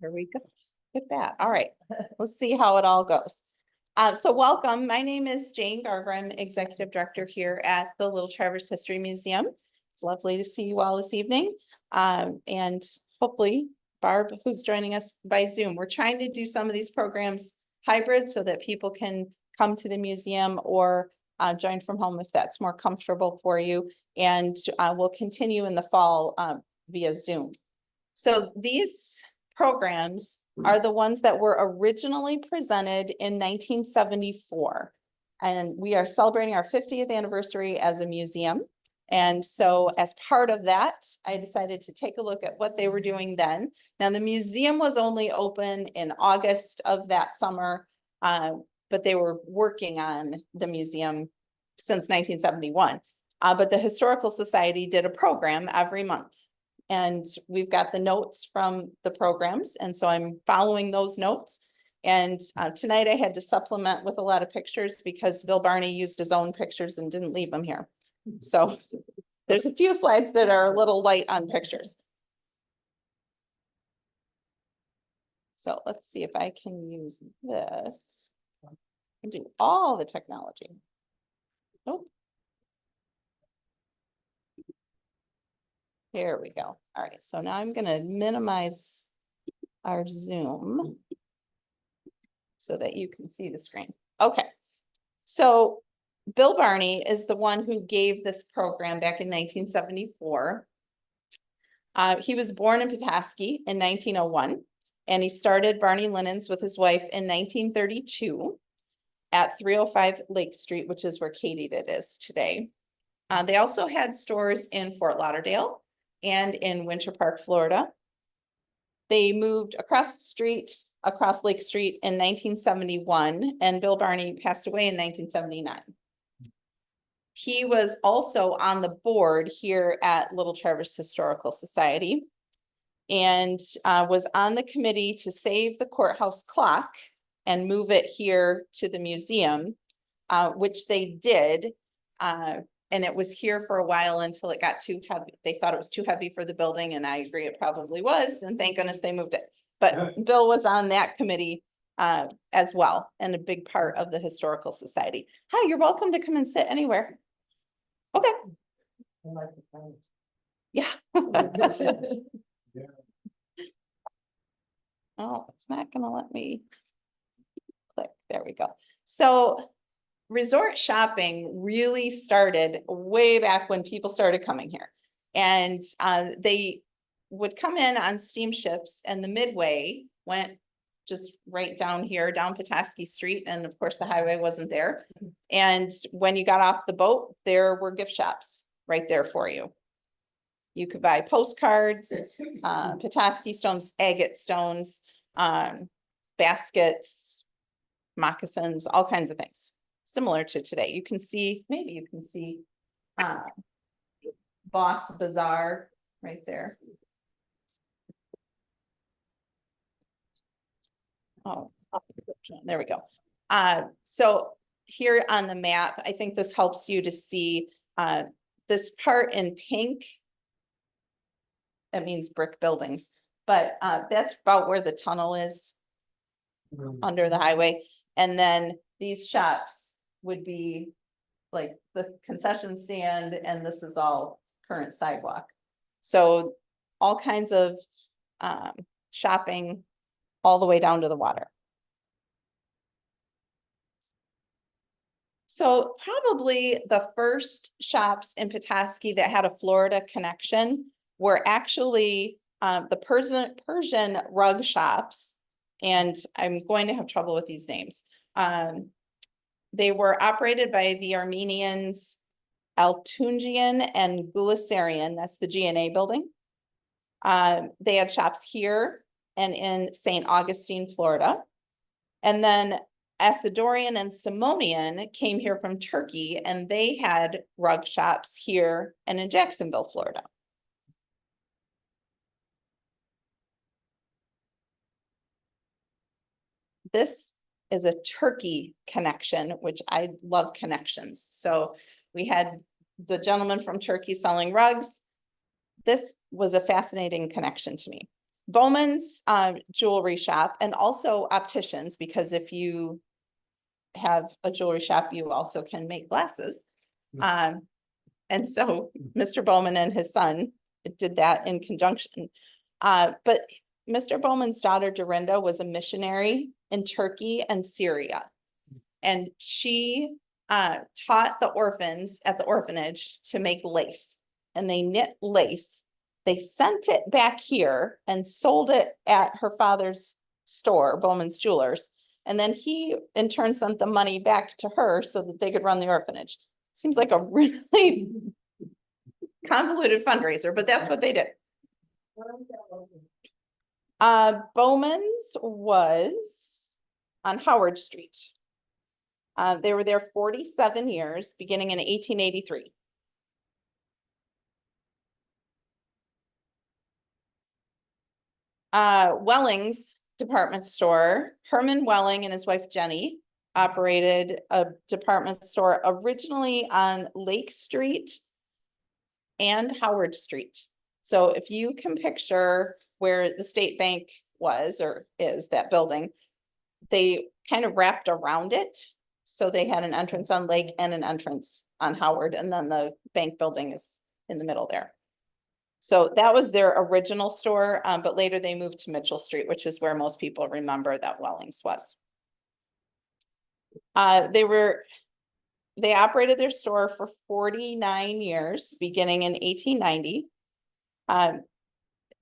Here we go. Get that. All right. Let's see how it all goes. So welcome. My name is Jane Garver. I'm Executive Director here at the Little Traverse History Museum. It's lovely to see you all this evening. And hopefully Barb, who's joining us by Zoom. We're trying to do some of these programs hybrid so that people can come to the museum or join from home if that's more comfortable for you. And we'll continue in the fall via Zoom. So these programs are the ones that were originally presented in 1974. And we are celebrating our 50th anniversary as a museum. And so as part of that, I decided to take a look at what they were doing then. Now, the museum was only open in August of that summer, but they were working on the museum since 1971. But the Historical Society did a program every month. And we've got the notes from the programs. And so I'm following those notes. And tonight I had to supplement with a lot of pictures because Bill Barney used his own pictures and didn't leave them here. So there's a few slides that are a little light on pictures. So let's see if I can use this and do all the technology. Nope. Here we go. All right, so now I'm going to minimize our Zoom so that you can see the screen. Okay, so Bill Barney is the one who gave this program back in 1974. He was born in Petoskey in 1901, and he started Barney Linens with his wife in 1932 at 305 Lake Street, which is where Katydid is today. They also had stores in Fort Lauderdale and in Winter Park, Florida. They moved across the street, across Lake Street in 1971, and Bill Barney passed away in 1979. He was also on the board here at Little Traverse Historical Society and was on the committee to save the courthouse clock and move it here to the museum, which they did. And it was here for a while until it got too heavy. They thought it was too heavy for the building, and I agree it probably was, and thank goodness they moved it. But Bill was on that committee as well, and a big part of the Historical Society. Hi, you're welcome to come and sit anywhere. Okay. Yeah. Oh, it's not gonna let me click. There we go. So resort shopping really started way back when people started coming here. And they would come in on steamships, and the Midway went just right down here, down Petoskey Street. And of course the highway wasn't there. And when you got off the boat, there were gift shops right there for you. You could buy postcards, Petoskey stones, agate stones, baskets, moccasins, all kinds of things. Similar to today. You can see, maybe you can see Boss Bazaar right there. Oh, there we go. So here on the map, I think this helps you to see this part in pink. That means brick buildings, but that's about where the tunnel is under the highway. And then these shops would be like the concession stand, and this is all current sidewalk. So all kinds of shopping all the way down to the water. So probably the first shops in Petoskey that had a Florida connection were actually the Persian rug shops. And I'm going to have trouble with these names. They were operated by the Armenians, Altungian and Gulisarian. That's the GNA building. They had shops here and in St. Augustine, Florida. And then Acidorian and Simonian came here from Turkey, and they had rug shops here and in Jacksonville, Florida. This is a Turkey connection, which I love connections. So we had the gentleman from Turkey selling rugs. This was a fascinating connection to me. Bowman's jewelry shop, and also opticians, because if you have a jewelry shop, you also can make glasses. And so Mr. Bowman and his son did that in conjunction. But Mr. Bowman's daughter Dorinda was a missionary in Turkey and Syria. And she taught the orphans at the orphanage to make lace, and they knit lace. They sent it back here and sold it at her father's store, Bowman's Jewelers. And then he in turn sent the money back to her so that they could run the orphanage. Seems like a really convoluted fundraiser, but that's what they did. Bowman's was on Howard Street. They were there 47 years, beginning in 1883. Welling's department store, Herman Welling and his wife Jenny operated a department store originally on Lake Street and Howard Street. So if you can picture where the State Bank was or is, that building, they kind of wrapped around it. So they had an entrance on Lake and an entrance on Howard, and then the bank building is in the middle there. So that was their original store, but later they moved to Mitchell Street, which is where most people remember that Wellings was. They operated their store for 49 years, beginning in 1890.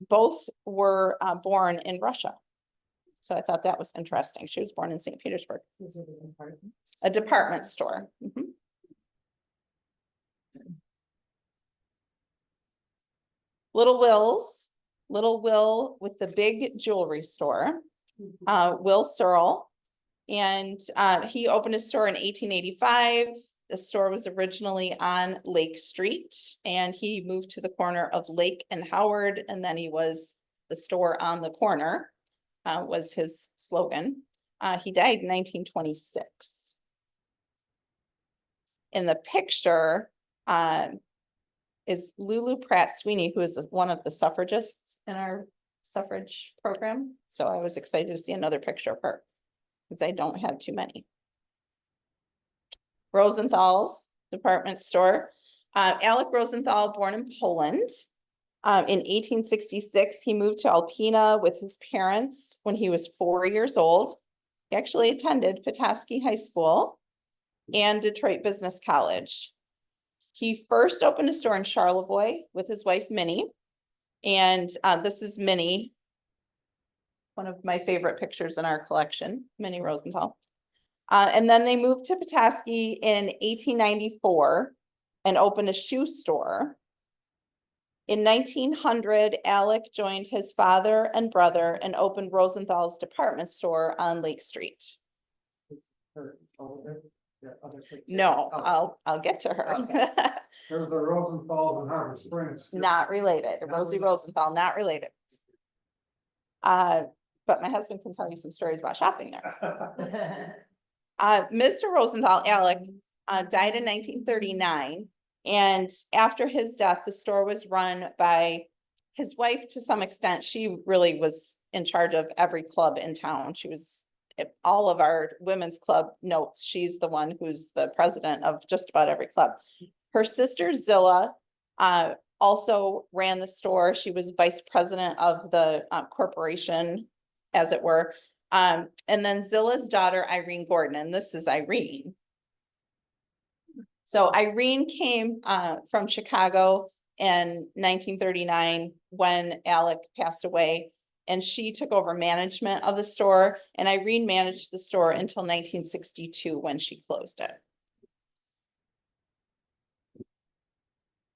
Both were born in Russia. So I thought that was interesting. She was born in St. Petersburg. Is it a department? A department store. Little Will with the big jewelry store, Will Searle. And he opened a store in 1885. The store was originally on Lake Street, and he moved to the corner of Lake and Howard, and then he was the store on the corner, was his slogan. He died in 1926. In the picture is Lulu Pratt Sweeney, who is one of the suffragists in our suffrage program. So I was excited to see another picture of her, because I don't have too many. Rosenthal's department store. Alec Rosenthal, born in Poland. In 1866, he moved to Alpena with his parents when he was 4 years old. He actually attended Petoskey High School and Detroit Business College. He first opened a store in Charlevoix with his wife, Minnie. And this is Minnie, one of my favorite pictures in our collection, Minnie Rosenthal. And then they moved to Petoskey in 1894 and opened a shoe store. In 1900, Alec joined his father and brother and opened Rosenthal's department store on Lake Street. No, I'll get to her. Okay. There's the Rosenthal in Harbor Springs. Not related. Rosie Rosenthal, not related. But my husband can tell you some stories about shopping there. Mr. Rosenthal, Alec, died in 1939. And after his death, the store was run by his wife to some extent. She really was in charge of every club in town. She was all of our women's club notes. She's the one who's the president of just about every club. Her sister Zilla also ran the store. She was vice president of the corporation, as it were. And then Zilla's daughter, Irene Gordon, and this is Irene. So Irene came from Chicago in 1939 when Alec passed away, and she took over management of the store, and Irene managed the store until 1962 when she closed it.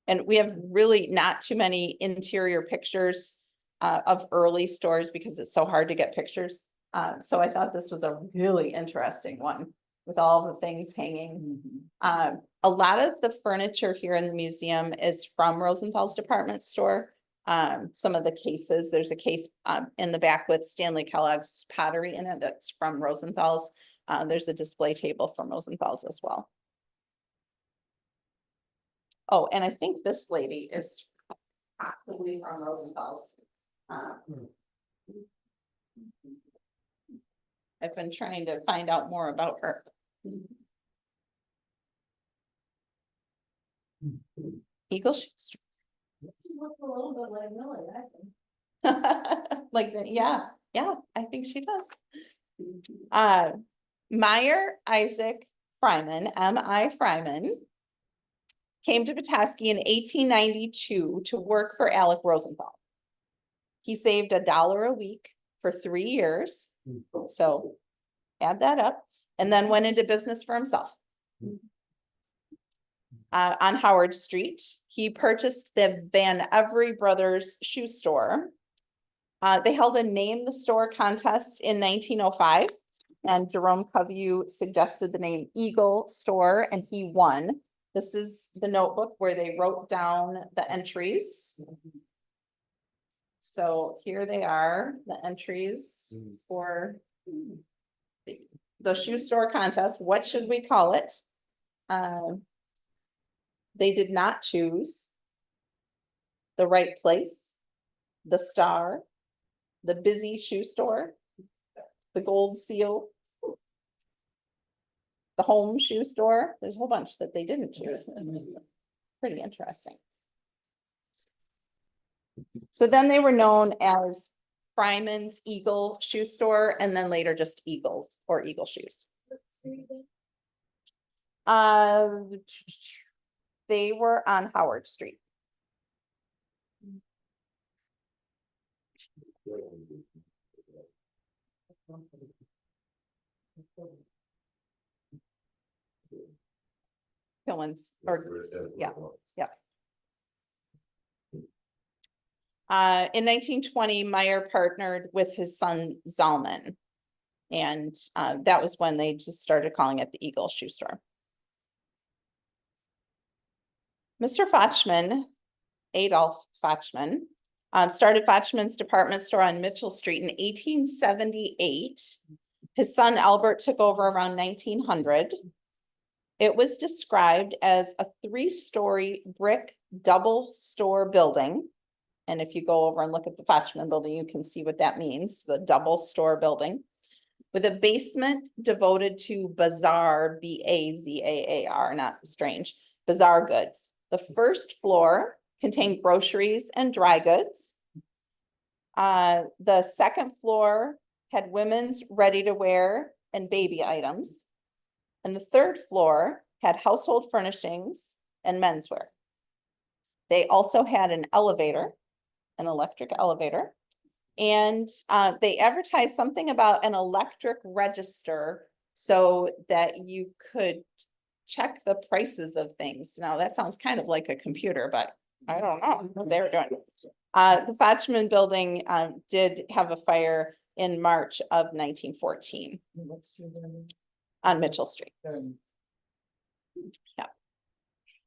And we have really not too many interior pictures of early stores because it's so hard to get pictures. So I thought this was a really interesting one with all the things hanging. A lot of the furniture here in the museum is from Rosenthal's department store. Some of the cases, there's a case in the back with Stanley Kellogg's pottery in it that's from Rosenthal's. There's a display table from Rosenthal's as well. Oh, and I think this lady is possibly from Rosenthal's. I've been trying to find out more about her. Eagle Shoe Store. Looks a little bit like Millie, I think. Like, yeah, I think she does. Meyer Isaac Fryman, M.I. Fryman, came to Petoskey in 1892 to work for Alec Rosenthal. He saved $1 a week for 3 years, so add that up, and then went into business for himself. On Howard Street, he purchased the Van Every Brothers shoe store. They held a name the store contest in 1905, and Jerome Covey suggested the name Eagle Store, and he won. This is the notebook where they wrote down the entries. So here they are, the entries for the shoe store contest. What should we call it? They did not choose the right place, the star, the busy shoe store, the gold seal, the home shoe store. There's a whole bunch that they didn't choose. Pretty interesting. So then they were known as Fryman's Eagle Shoe Store, and then later just Eagle or Eagle Shoes. They were on Howard Street. Pillins, or yeah. In 1920, Meyer partnered with his son Zalman. And that was when they just started calling it the Eagle Shoe Store. Mr. Fochman, Adolph Fochman, started Fochman's department store on Mitchell Street in 1878. His son Albert took over around 1900. It was described as a 3-story brick double store building. And if you go over and look at the Fochman building, you can see what that means, the double store building, with a basement devoted to bazaar, B-A-Z-A-A-R, not strange, bazaar goods. The first floor contained groceries and dry goods. The second floor had women's ready-to-wear and baby items. And the third floor had household furnishings and menswear. They also had an elevator, an electric elevator, and they advertised something about an electric register so that you could check the prices of things. Now that sounds kind of like a computer, but I don't know what they were doing. The Fochman building did have a fire in March of 1914 on Mitchell Street. Yeah.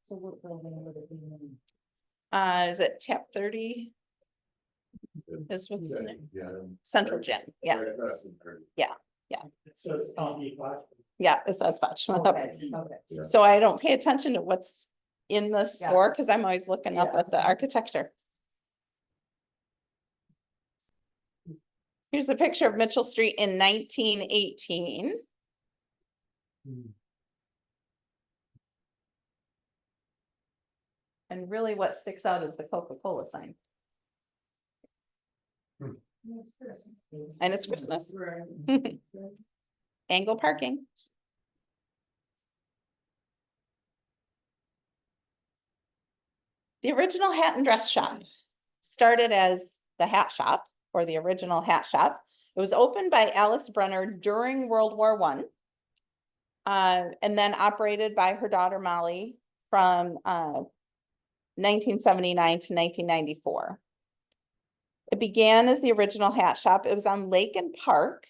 So what building would it be in? Is it Tap 30? Is what's in it? Yeah. Central Gym, yeah, It says County Fox. yeah, it says Fochman. Okay, okay. So I don't pay attention to what's in the store because I'm always looking up Yeah. at the architecture. Here's a picture of Mitchell Street in 1918. And really what sticks out is the Coca-Cola sign. And it's Christmas. Angle parking. The original hat and dress shop started as the hat shop, or the original hat shop. It was opened by Alice Brenner during World War I. And then operated by her daughter Molly from 1979 to 1994. It began as the original hat shop. It was on Lake and Park.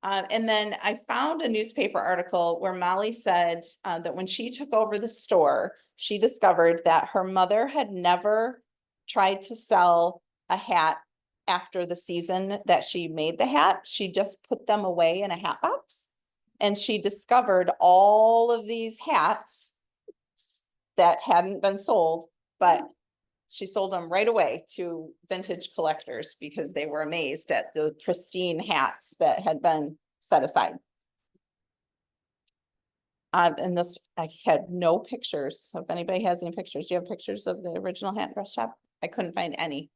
And then I found a newspaper article where Molly said that when she took over the store, she discovered that her mother had never tried to sell a hat after the season that she made the hat. She just put them away in a hat box. And she discovered all of these hats that hadn't been sold, but she sold them right away to vintage collectors because they were amazed at the pristine hats that had been set aside. And this, I had no pictures. So if anybody has any pictures, do you have pictures of the original hat and dress shop? I couldn't find any.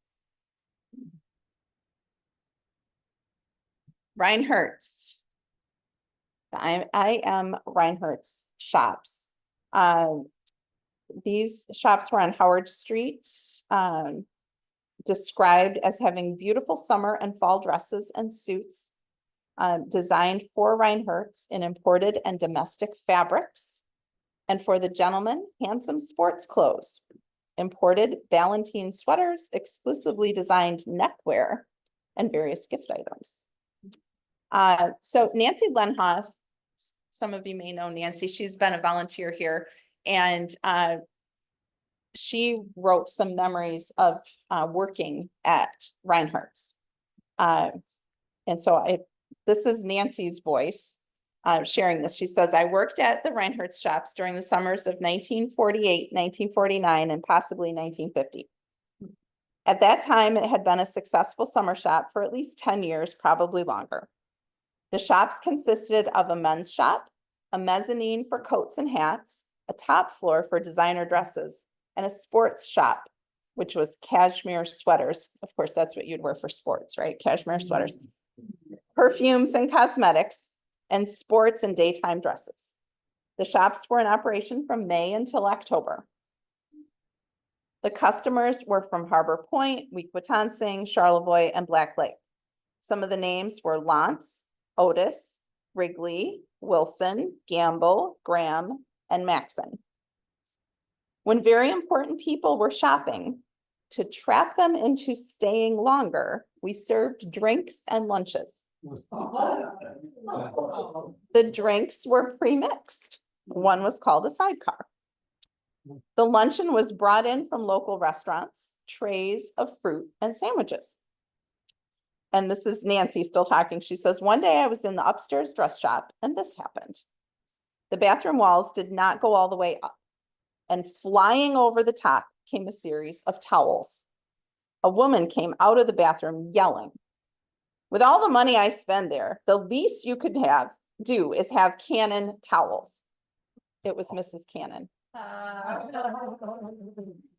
Reinhardt's. I am Reinhardt's shops. These shops were on Howard Street, described as having beautiful summer and fall dresses and suits, designed for Reinhardt's in imported and domestic fabrics. And for the gentlemen, handsome sports clothes, imported Ballantine sweaters, exclusively designed neckwear, and various gift items. So Nancy Lenhoff, some of you may know Nancy, she's been a volunteer here, and she wrote some memories of working at Reinhardt's. And so this is Nancy's voice sharing this. She says, I worked at the Reinhardt's shops during the summers of 1948, 1949, and possibly 1950. At that time, it had been a successful summer shop for at least 10 years, probably longer. The shops consisted of a men's shop, a mezzanine for coats and hats, a top floor for designer dresses, and a sports shop, which was cashmere sweaters. Of course, that's what you'd wear for sports, right? Cashmere sweaters, perfumes and cosmetics, and sports and daytime dresses. The shops were in operation from May until October. The customers were from Harbor Point, Weequatonson, Charlevoix, and Black Lake. Some of the names were Lance, Otis, Wrigley, Wilson, Gamble, Graham, and Maxon. When very important people were shopping, to trap them into staying longer, we served drinks and lunches. The drinks were pre-mixed. One was called a sidecar. The luncheon was brought in from local restaurants, trays of fruit and sandwiches. And this is Nancy still talking. She says, one day I was in the upstairs dress shop and this happened. The bathroom walls did not go all the way up, and flying over the top came a series of towels. A woman came out of the bathroom yelling, with all the money I spend there, the least you could do is have Cannon towels. It was Mrs. Cannon.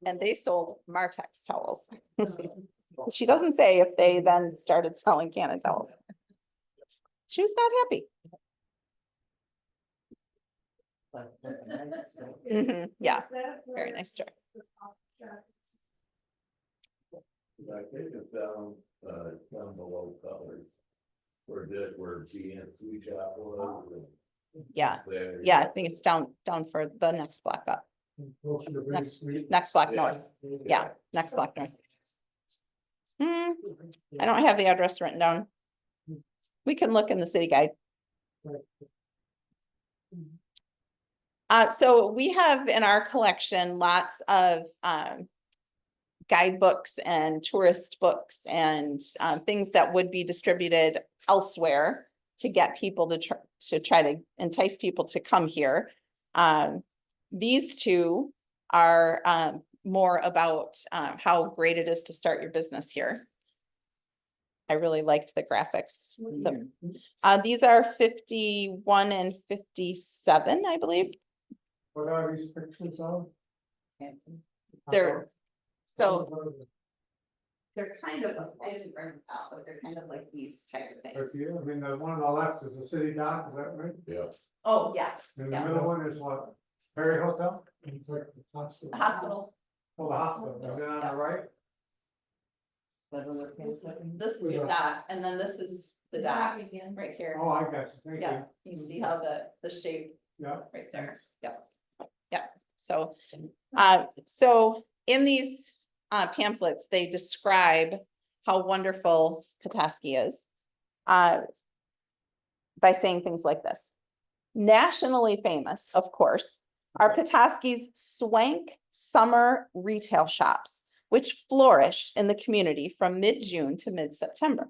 And they sold Martex towels. She doesn't say if they then started selling Cannon towels. She was not happy. Yeah, very nice story. I think it's down below colors. Where GNC shop was. Yeah, There. yeah, I think it's down for the next block up. Next block north. Yeah, next block north. I don't have the address written down. We can look in the city guide. So we have in our collection lots of guidebooks and tourist books and things that would be distributed elsewhere to get people to try to entice people to come here. These two are more about how great it is to start your business here. I really liked the graphics. These are 51 and 57, I believe. What are these pictures of? They're kind of, I didn't bring them out, but they're kind of like these type of things. I mean, the one on the left is the city dock, is that right? Yeah. Oh, yeah, And the Yeah. middle one is what? Perry Hotel? Like the hospital. the hospital. Oh, the hospital, is it on the right? This is the dock, and then this is the dock right here. Oh, I got you, thank Yeah, you. you see how the shape Yeah. right there. Yep. Yep. So, so in these pamphlets, they describe how wonderful Petoskey is by saying things like this. Nationally famous, of course, are Petoskey's swank summer retail shops, which flourish in the community from mid-June to mid-September.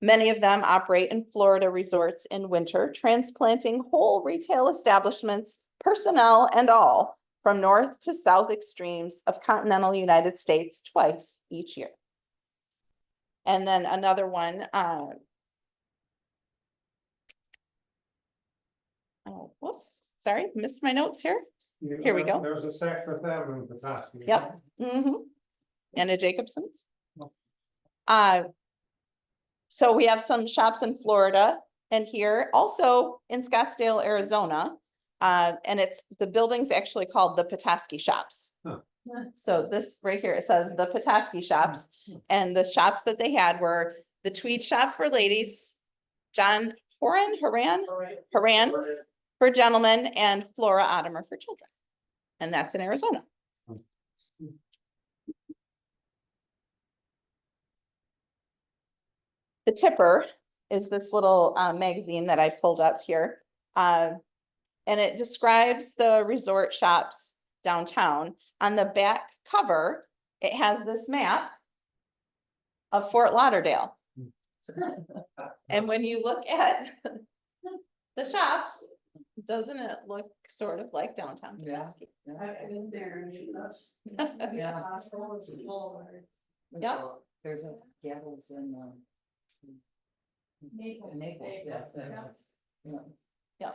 Many of them operate in Florida resorts in winter, transplanting whole retail establishments, personnel, and all from north to south extremes of continental United States twice each year. And then another one, Oh, whoops, sorry, missed my notes here. Here we go. There's a Saks Avenue in Petoskey. Yep. And a Jacobson's. Oh. So we have some shops in Florida and here, also in Scottsdale, Arizona. And the building's actually called the Petoskey Shops. Huh. So this right here, it says the Petoskey Shops, and the shops that they had were the tweed shop for ladies, John Horan for gentlemen, and Flora Ottomer for children. And that's in Arizona. The Tipper is this little magazine that I pulled up here. And it describes the resort shops downtown. On the back cover, it has this map of Fort Lauderdale. And when you look at the shops, doesn't it look sort of like downtown? Yeah. I've been there and she loves. Yeah. Yep. There's a Gables in, Naples. Naples, Yeah. yeah. Yeah.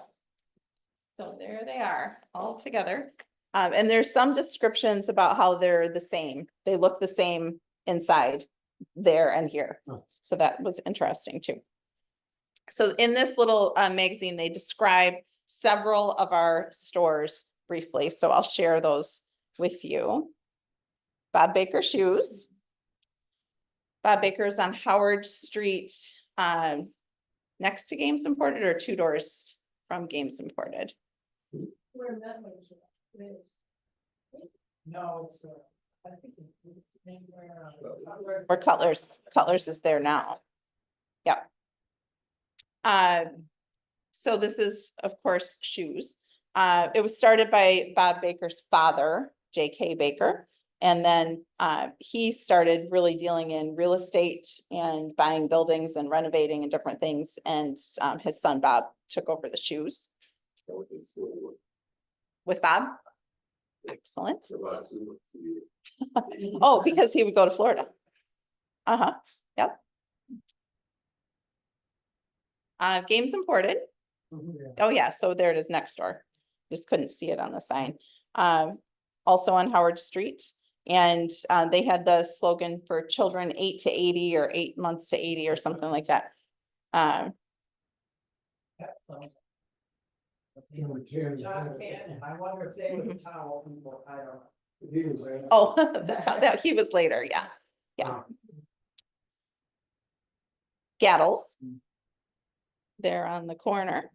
So there they are, all together. And there's some descriptions about how they're the same. They look the same inside there and here. Oh. So that was interesting too. So in this little magazine, they describe several of our stores briefly. So I'll share those with you. Bob Baker Shoes. Bob Baker's on Howard Street, next to Games Imported or 2 doors from Games Imported. Where that was. No, it's, I think it's named where. Or Cutler's. Cutler's is there now. Yep. So this is, of course, shoes. It was started by Bob Baker's father, J.K. Baker. And then he started really dealing in real estate and buying buildings and renovating and different things. And his son Bob took over the shoes with Bob. Excellent. Oh, because he would go to Florida. Uh-huh, yep. Games Imported. Oh, yeah, so there it is next door. Just couldn't see it on the sign. Also on Howard Street. And they had the slogan for children 8 to 80 or 8 months to 80 or something like that. John Cannon, I wonder if they would towel people, I don't know. he was there. Oh, that he was later, yeah. Yeah. Gaddles. There on the corner.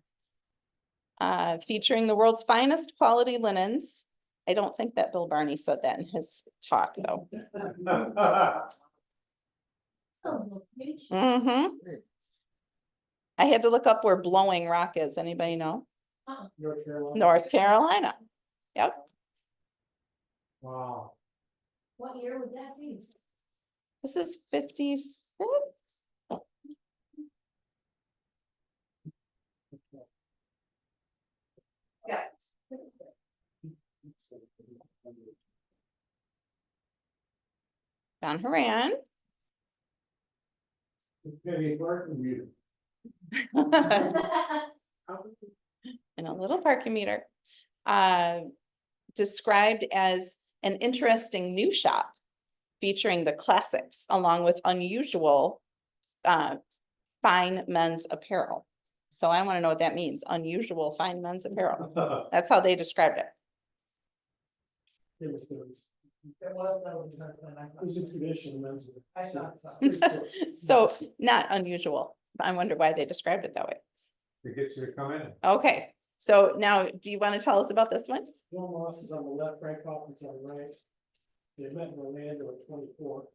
Featuring the world's finest quality linens. I don't think that Bill Barney said that in his talk, though. Mm-hmm. I had to look up where Blowing Rock is. Anybody know? North Carolina. North Carolina. Yep. Wow. What year would that be? This is 56. Yeah. John Horan. Penny Barton music. And a little parking meter. Described as an interesting new shop featuring the classics along with unusual fine men's apparel. So I want to know what that means, unusual fine men's apparel. That's how they described it. It was a tradition, men's. I thought So not unusual. I wonder why they described it that way. To get you to come in. Okay, so now do you want to tell us about this one? Bill Moss is on the left, Frank Hoffman's on the right. They met in Orlando at 24,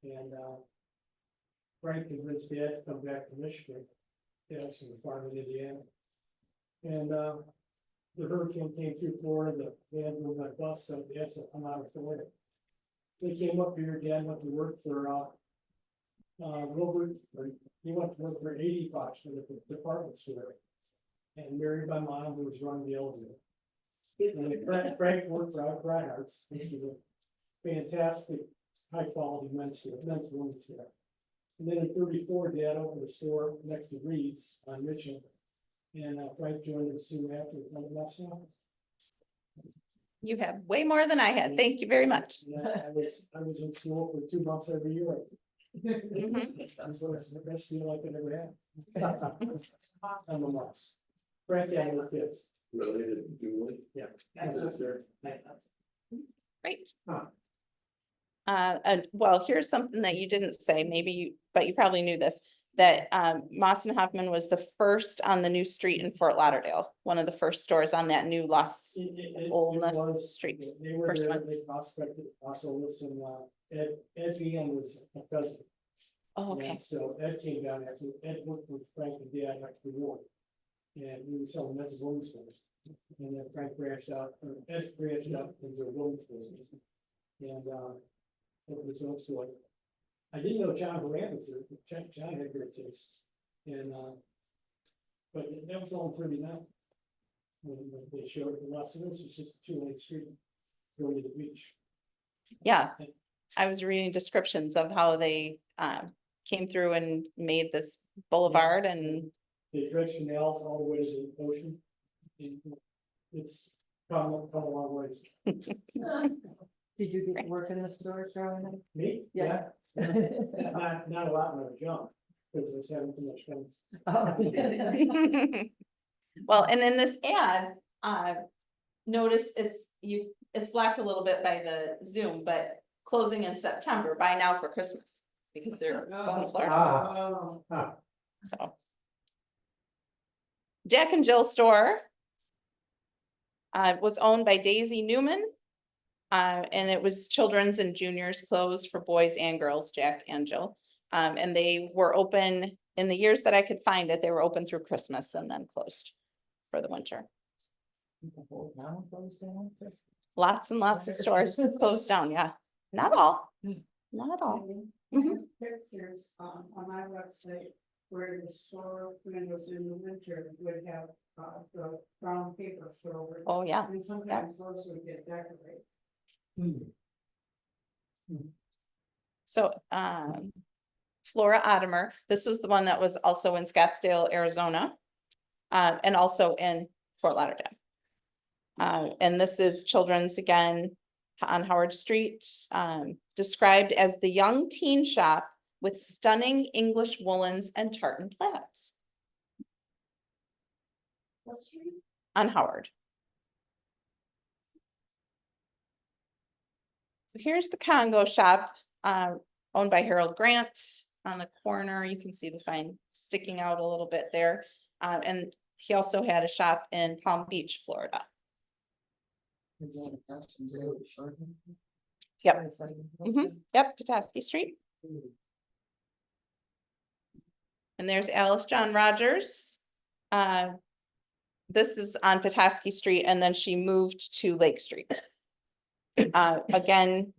and Frank convinced Dad to come back to Michigan. Dad's from the farm in Indiana. And the hurricane came through Florida, the Dad moved by bus, so Dad said, "I'm out of Florida." They came up here, Dad went to work for Wilbur, he went to work for 80 Fox for the department store. And married my mom, who was running the elevator. And Frank worked for Reinhardt's, which is a fantastic, high quality men's women's wear. And then in 34, Dad opened a store next to Reed's on Mitchell. And Frank joined us soon after from last year. You have way more than I had. Thank you very much. Yeah, I was in school for 2 months every year. Mhm. So it's the best deal I could ever have. I'm a loss. Frank had no kids. Related to Julie. Yeah. My sister. Great. Huh. And well, here's something that you didn't say, maybe you, but you probably knew this, that Moss and Hoffman was the first on the new street in Fort Lauderdale. One of the first stores on that new Los Olness Was- Street. They were first there, one. they prospected, also listened, Ed Ian was a cousin. Oh, okay. And so Ed came down after, Ed worked with Frank and Dad after the war. And we were selling men's women's clothes. And then Frank branched out, or Ed branched out into a women's business. And, opened his own store. I didn't know John Moran was there, John had great taste. And, but that was all in 39. When they showed the Los Angeles, it was just a 2-lane street going to the beach. Yeah, I was reading descriptions of how they came through and made this boulevard and They dredged canals all the way to the ocean. And it's come a long ways. Did you get to work in the store growing up? Me? Yeah. Not a lot when I was young, because I was having too much fun. Oh, yeah. well, and in this ad, notice it's blocked a little bit by the Zoom, but closing in September, buy now for Christmas. Because they're going to Florida, Ah, so. Jack and Jill store. Was owned by Daisy Newman. And it was children's and juniors clothes for boys and girls, Jack and Jill. And they were open in the years that I could find it, they were open through Christmas and then closed for the winter. The whole town closed down? Lots and lots of stores closed down, yeah. Not all, not all. I Mhm. have pictures on my website where the store windows in the winter would have the brown paper forward. Oh, yeah. And sometimes those would get decorated. So, Flora Ottomer, this was the one that was also in Scottsdale, Arizona. And also in Fort Lauderdale. And this is children's again on Howard Street, described as the young teen shop with stunning English woolens and tartan plaids What street? on Howard. Here's the Congo shop, owned by Harold Grant on the corner. You can see the sign sticking out a little bit there. And he also had a shop in Palm Beach, Florida. Yep. Yep, Petoskey Street. And there's Alice John Rogers. This is on Petoskey Street and then she moved to Lake Street. Again,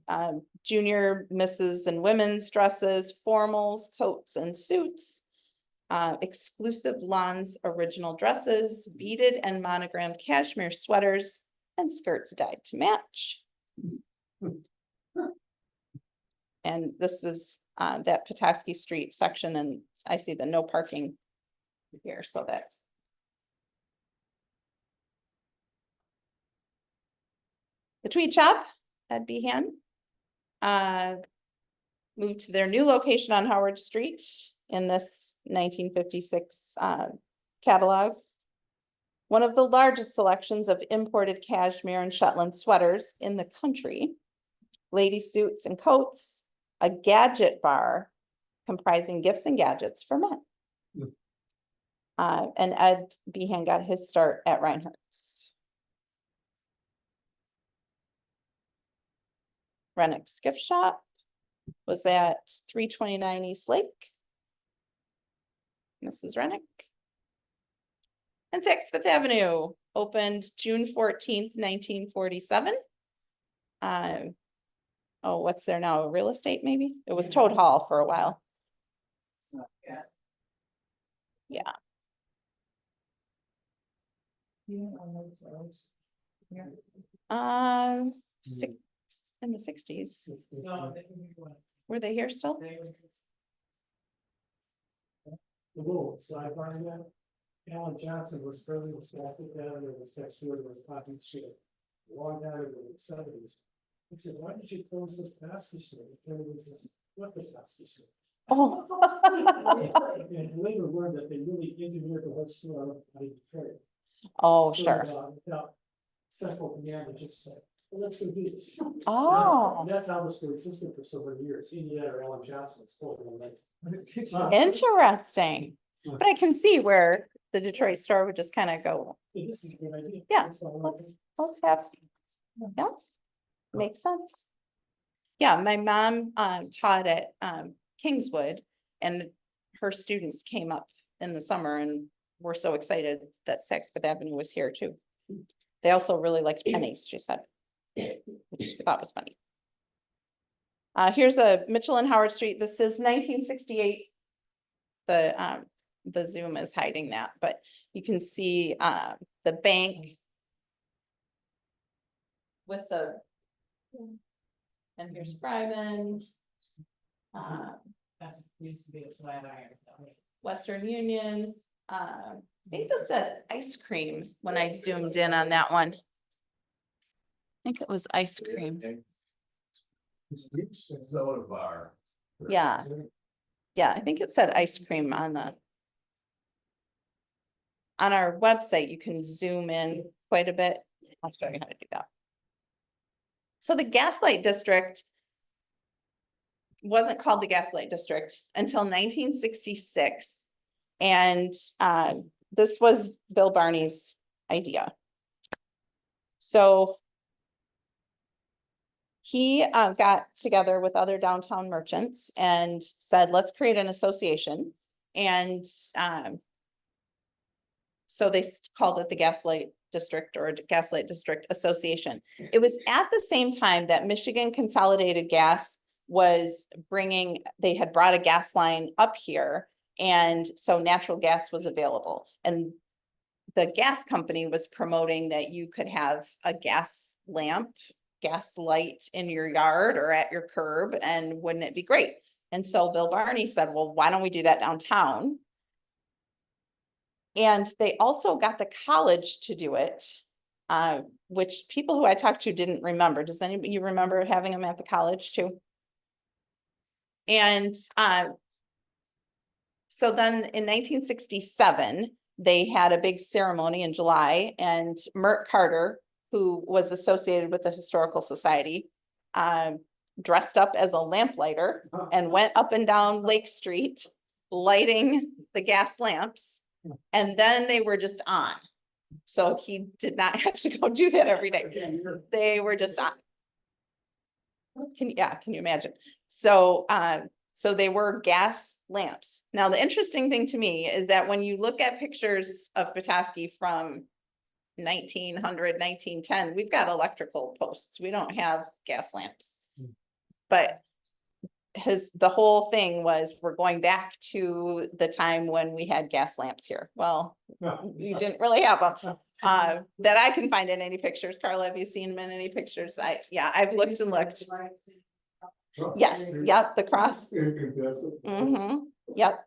junior misses and women's dresses, formals, coats and suits. Exclusive lawns, original dresses, beaded and monogrammed cashmere sweaters, and skirts dyed to match. And this is that Petoskey Street section, and I see the no parking here, so that's. The Tweed Shop at Behan. Moved to their new location on Howard Street in this 1956 catalog. One of the largest selections of imported cashmere and Shetland sweaters in the country. Lady suits and coats, a gadget bar comprising gifts and gadgets for men. And Ed Behan got his start at Reinhardt's. Rennick's Gift Shop was at 329 East Lake. Mrs. Rennick. And 6 Fifth Avenue opened June 14th, 1947. Oh, what's there now? Real estate, maybe? It was Toad Hall for a while. Yeah. Six in the 60s. Were they here still? The little sidebar in that, Alan Johnson was president of South Dakota, and was next door to the Poppy Street. A long time ago in the '70s. He said, why did you close the Petoskey Street? And he says, what Petoskey Street? Oh. And later learned that they really engineered the whole store out of Detroit. Oh, So, sure. without central command, they just said, well, let's go do this. Oh, And that's how the store existed for so many years. Indiana or Alan Johnson was pulling them in. interesting. But I can see where the Detroit store would just kind of go, Hey, this is a good idea. Yeah, That's all I'm let's have, yeah, makes sense. Yeah, my mom taught at Kingswood, and her students came up in the summer and were so excited that Saks Avenue was here too. They also really liked pennies, she said, which she thought was funny. Here's a Mitchell and Howard Street. This is 1968. The zoom is hiding that, but you can see the bank with the, and here's Fryman. That used to be a flat iron. Western Union. I think this said ice cream when I zoomed in on that one. I think it was ice cream. Soda bar. Yeah. Yeah, I think it said ice cream on our website. You can zoom in quite a bit. I'll show you how to do that. So the Gaslight District wasn't called the Gaslight District until 1966. And this was Bill Barney's idea. So he got together with other downtown merchants and said, let's create an association. And so they called it the Gaslight District or Gaslight District Association. It was at the same time that Michigan Consolidated Gas was they had brought a gas line up here. And so natural gas was available. And the gas company was promoting that you could have a gas lamp, gas light in your yard or at your curb, and wouldn't it be great? And so Bill Barney said, well, why don't we do that downtown? And they also got the college to do it, which people who I talked to didn't remember. Does anybody, you remember having them at the college too? And so then in 1967, they had a big ceremony in July, and Mert Carter, who was associated with the Historical Society, dressed up as a lamplighter and went up and down Lake Street, lighting the gas lamps, and then they were just on. So he did not have to go do that every day. They were just on. Can you imagine? So, so they were gas lamps. Now, the interesting thing to me is that when you look at pictures of Petoskey from 1900, 1910, we've got electrical posts. We don't have gas lamps. But the whole thing was, we're going back to the time when we had gas lamps here. Well, you didn't really have them that I can find in any pictures. Carla, have you seen them in any pictures? I've looked and looked. Yes, yep, the cross. Mm-hmm, yep.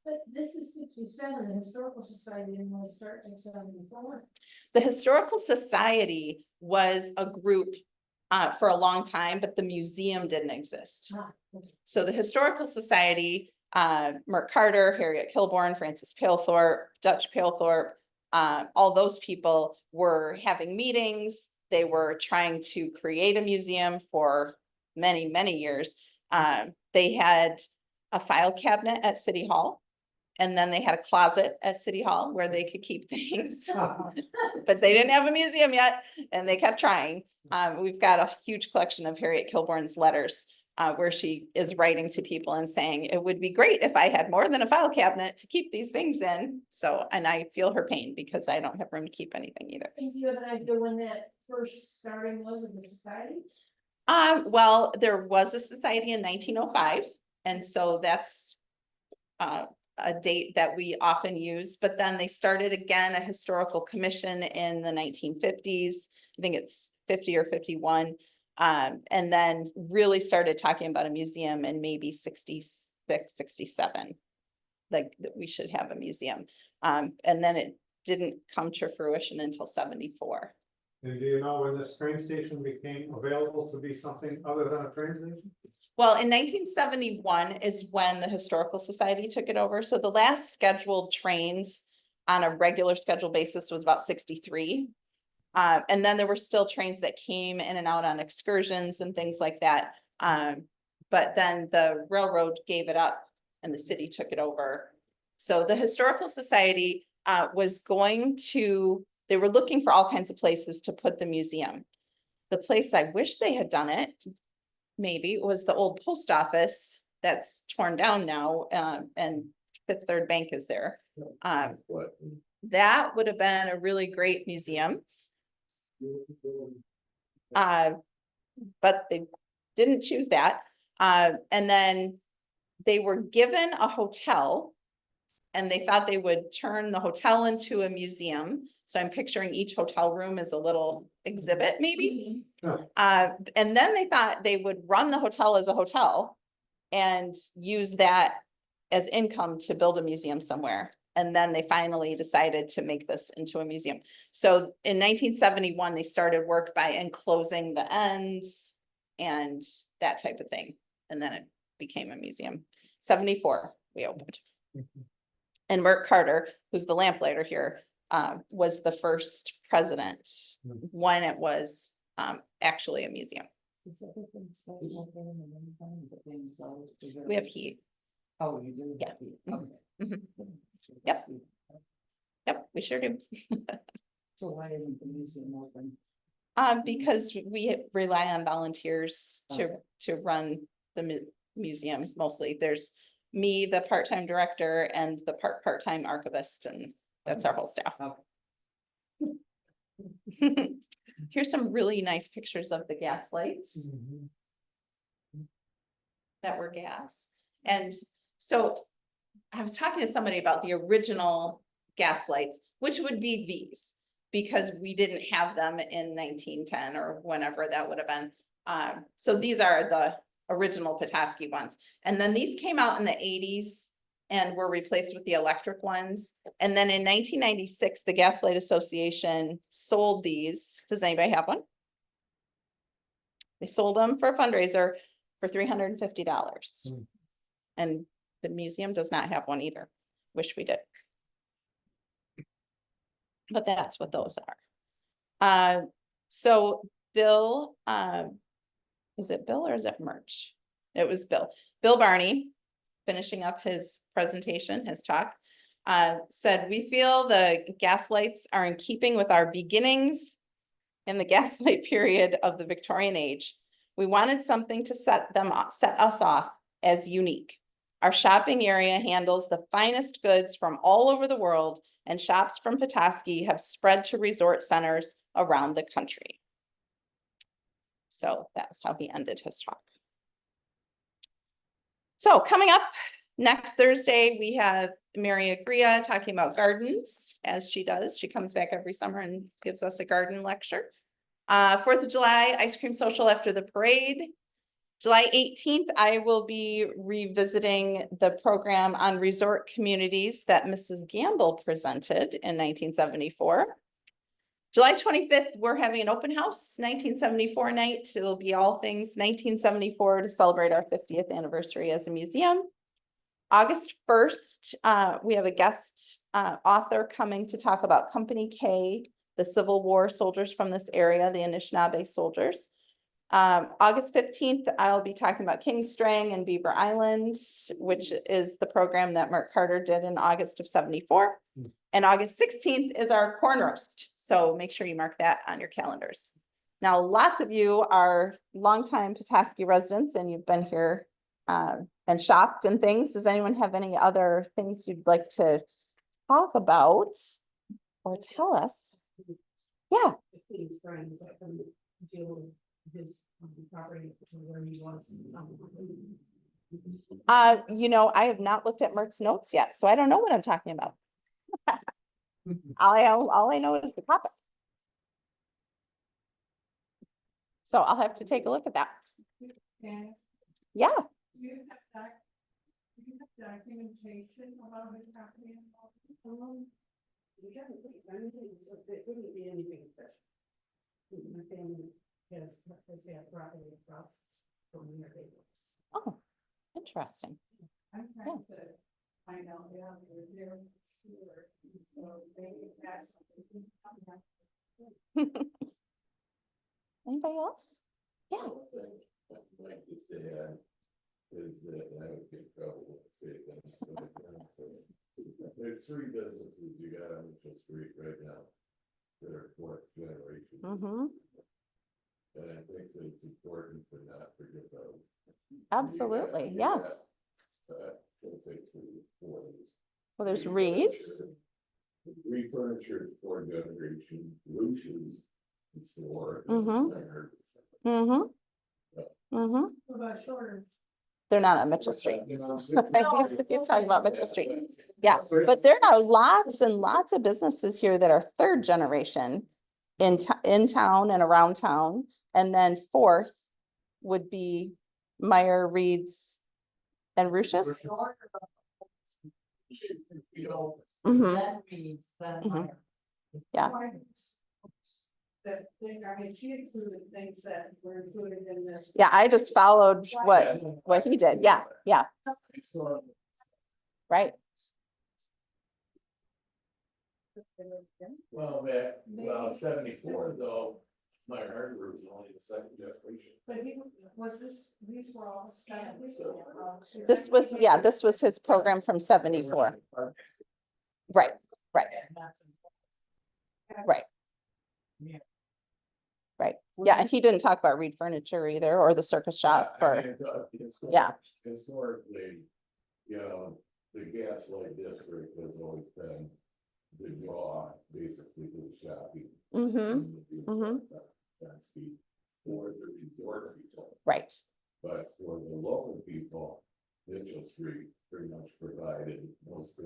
But this is 67, the Historical Society didn't want to start in 74. The Historical Society was a group for a long time, but the museum didn't exist. So the Historical Society, Mert Carter, Harriet Kilbourne, Francis Palethorpe, Dutch Palethorpe, all those people were having meetings. They were trying to create a museum for many, many years. They had a file cabinet at City Hall, and then they had a closet at City Hall where they could keep things. But they didn't have a museum yet, and they kept trying. We've got a huge collection of Harriet Kilbourne's letters where she is writing to people and saying, it would be great if I had more than a file cabinet to keep these things in. So, and I feel her pain because I don't have room to keep anything either. Do you have an idea when that first starting was of the society? Well, there was a society in 1905, and so that's a date that we often use, but then they started again a historical commission in the 1950s. I think it's 50 or 51, and then really started talking about a museum in maybe 66, 67. like that we should have a museum. And then it didn't come to fruition until 74. And do you know when this train station became available to be something other than a train station? Well, in 1971 is when the Historical Society took it over. So the last scheduled trains on a regular scheduled basis was about 63. And then there were still trains that came in and out on excursions and things like that. But then the railroad gave it up and the city took it over. So the Historical Society was they were looking for all kinds of places to put the museum. The place I wish they had done it, maybe, was the old post office that's torn down now, and Fifth Third Bank is there. What? That would have been a really great museum. But they didn't choose that. And then they were given a hotel and they thought they would turn the hotel into a museum. So I'm picturing each hotel room as a little exhibit, maybe. And then they thought they would run the hotel as a hotel and use that as income to build a museum somewhere. And then they finally decided to make this into a museum. So in 1971, they started work by enclosing the ends and that type of thing. And then it became a museum. 74, we opened. And Merck Carter, who's the lamplighter here, was the first president when it was actually a museum. We have heat. Oh, you do? Yeah. Okay. Mhm. Yep. Yep, we sure do. So why isn't the museum open? Because we rely on volunteers Okay. to run the museum mostly. There's me, the part-time director, and the part-time archivist, and that's our whole staff. Here's some really nice pictures of the gas lights that were gas. And so I was talking to somebody about the original gas lights, which would be these, because we didn't have them in 1910 or whenever that would have been. So these are the original Petoskey ones. And then these came out in the 80s and were replaced with the electric ones. And then in 1996, the Gaslight Association sold these. Does anybody have one? They sold them for a fundraiser for $350. And the museum does not have one either. Wish we did. But that's what those are. So Bill, is it Bill or is it Merch? It was Bill. Bill Barney, finishing up his presentation, his talk, said, "We feel the gaslights are in keeping with our beginnings in the gaslight period of the Victorian age. We wanted something to set us off as unique. Our shopping area handles the finest goods from all over the world, and shops from Petoskey have spread to resort centers around the country." So that's how he ended his talk. So coming up next Thursday, we have Mary Agria talking about gardens, as she does. She comes back every summer and gives us a garden lecture. 4th of July, ice cream social after the parade. July 18th, I will be revisiting the program on resort communities that Mrs. Gamble presented in 1974. July 25th, we're having an open house, 1974 night. It'll be all things 1974 to celebrate our 50th anniversary as a museum. August 1st, we have a guest author coming to talk about Company K, the Civil War soldiers from this area, the Anishinaabe soldiers. August 15th, I'll be talking about King Strang and Beaver Island, which is the program that Merck Carter did in August of 74. And August 16th is our corn roast. So make sure you mark that on your calendars. Now, lots of you are longtime Petoskey residents and you've been here and shopped and things. Does anyone have any other things you'd like to talk about or tell us? Yeah. His friends that come deal with his property where he was. You know, I have not looked at Merck's notes yet, so I don't know what I'm talking about. All I know is the topic. So I'll have to take a look at that. Yeah. Yeah. You have that. You have documentation about his property? We haven't, I don't think it's, it wouldn't be anything special. My family has had property across from where they live. Oh, interesting. I'm trying to find out, yeah, they're sure, so maybe that's something. Anybody else? Yeah. Like to say, is that I would get trouble with say things. There's three businesses you got on Mitchell Street right now that are fourth generation. Mm-hmm. And I think that it's important to not forget those. Absolutely, You yeah. got, let's say three, four. Well, there's Reed Reed's. Reed Furniture, is fourth generation, Lucia's is four. Mhm. Mm-hmm. Mm-hmm. What about shorter? They're not on Mitchell Street. He's talking about Mitchell Street. Yeah, but there are lots and lots of businesses here that are third generation in town and around town. And then fourth would be Meyer, Reed's, and Ruch's. Mhm. Mhm. Yeah. That thing, I mean, she included things that were included in this. Yeah, I just followed what he did. Yeah, yeah, right. Well, about 74 though, my hardware was only the second generation. But he, was this, these were all established? This was, yeah, this was his program from 74. Right, right, right. Right. Yeah, and he didn't talk about Reed Furniture either, or the circus shop, I or, mean, yeah. Historically, you know, the Gaslight District has always been the draw, basically, to the shopping. Mm-hmm, mhm. That's the, for the resort people. Right. But for the local people, Mitchell Street pretty much provided most of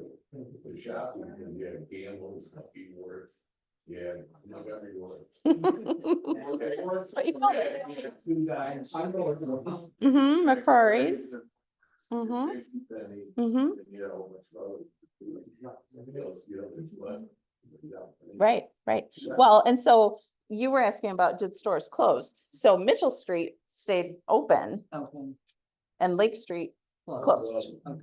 the shopping, because you had Gamble's, Happy Works, you had Montgomery Ward. That's what you call it. Two dimes. Mm-hmm, McCrory's. Mhm. Mm-hmm, right, right. Well, and so you were asking about, did stores close? So Mitchell Street stayed open Okay. and Lake Street closed. Okay.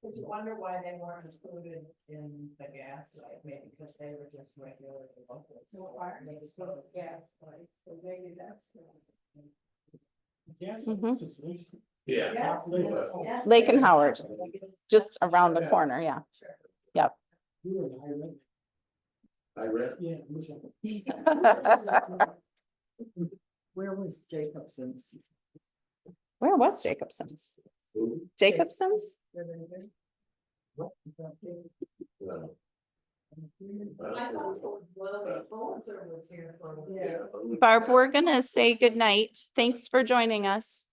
Did you wonder why they weren't included in the gas light, maybe because they were just regular local? So why are they supposed to gas light? So maybe that's. Mhm. Yeah. Yes. Lake and Howard, just around the corner, yeah. I read. Yeah. Where was Jacobson's? Where was Jacobson's? Jacobson's? No. I thought it was Lily Pulitzer was here for. Yeah. Barb, we're gonna say goodnight. Thanks for joining us.